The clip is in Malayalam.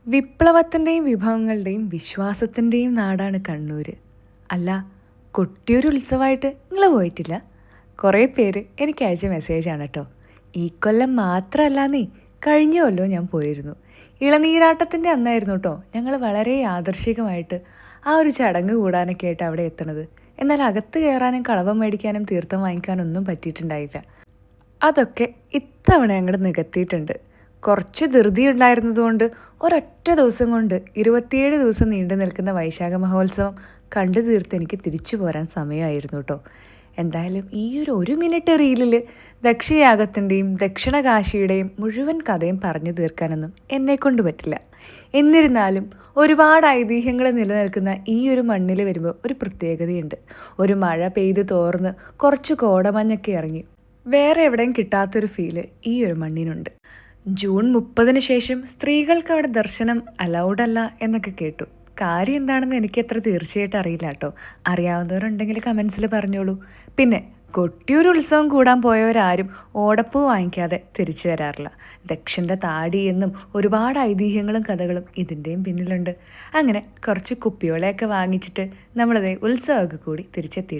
വിപ്ലവത്തിൻ്റെയും വിഭവങ്ങളുടെയും വിശ്വാസത്തിൻ്റെയും നാടാണ് കണ്ണൂർ. അല്ല, കൊട്ടിയൊരു ഉത്സവമായിട്ട് നിങ്ങൾ പോയിട്ടില്ല? കുറേ പേര് എനിക്ക് അയച്ച മെസ്സേജാണ് കേട്ടോ. ഈ കൊല്ലം മാത്രമല്ല, കഴിഞ്ഞ കൊല്ലവും ഞാൻ പോയിരുന്നു. ഇളനീരാട്ടത്തിൻ്റെ അന്നായിരുന്നു കേട്ടോ ഞങ്ങൾ വളരെ യാദർശികമായിട്ട് ആ ഒരു ചടങ്ങ് കൂടാനൊക്കെ ആയിട്ട് അവിടെ എത്തണത്. എന്നാൽ അകത്ത് കയറാനും കളവം മേടിക്കാനും തീർത്ഥം വാങ്ങിക്കാനും ഒന്നും പറ്റിയിട്ടുണ്ടായില്ല. അതൊക്കെ ഇത്തവണ അങ്ങോട്ട് നികത്തിയിട്ടുണ്ട്. കുറച്ച് ധൃതി ഉണ്ടായിരുന്നതുകൊണ്ട് ഒരൊറ്റ ദിവസം കൊണ്ട് 27 ദിവസം നീണ്ടു നിൽക്കുന്ന വൈശാഖ മഹോത്സവം കണ്ടു തീർത്ത് എനിക്ക് തിരിച്ചു പോരാൻ സമയമായിരുന്നു കേട്ടോ. എന്തായാലും ഈ ഒരു മിനിറ്റ് റീലിൽ ദക്ഷയാഗത്തിൻ്റെയും ദക്ഷിണകാശിയുടെയും മുഴുവൻ കഥയും പറഞ്ഞു തീർക്കാനൊന്നും എന്നെക്കൊണ്ട് പറ്റില്ല. എന്നിരുന്നാലും ഒരുപാട് ഐതിഹ്യങ്ങൾ നിലനിൽക്കുന്ന ഈ ഒരു മണ്ണിൽ വരുമ്പോൾ ഒരു പ്രത്യേകതയുണ്ട്. ഒരു മഴ പെയ്ത് തോർന്ന് കുറച്ച് കോടമഞ്ഞൊക്കെ ഇറങ്ങി വേറെ എവിടെയും കിട്ടാത്തൊരു ഫീല് ഈ ഒരു മണ്ണിനുണ്ട്. ജൂൺ 30 ശേഷം സ്ത്രീകൾക്ക് അവിടെ ദർശനം അലൗഡ് അല്ല എന്നൊക്കെ കേട്ടു. കാര്യം എന്താണെന്ന് എനിക്കത്ര തീർച്ചയായിട്ടും അറിയില്ല കേട്ടോ. അറിയാവുന്നവരുണ്ടെങ്കിൽ കമൻസിൽ പറഞ്ഞോളൂ. പിന്നെ കൊട്ടിയൂർ ഉത്സവം കൂടാൻ പോയവരാരും ഓടപ്പൂ വാങ്ങിക്കാതെ തിരിച്ചു വരാറില്ല. ദക്ഷൻ്റെ താടി എന്നും ഒരുപാട് ഐതിഹ്യങ്ങളും കഥകളും ഇതിൻ്റെയും പിന്നിലുണ്ട്. അങ്ങനെ കുറച്ച് കുപ്പിയോളയൊക്കെ വാങ്ങിച്ചിട്ട് നമ്മളതേ ഉത്സവമൊക്കെ കൂടി തിരിച്ചെത്തി.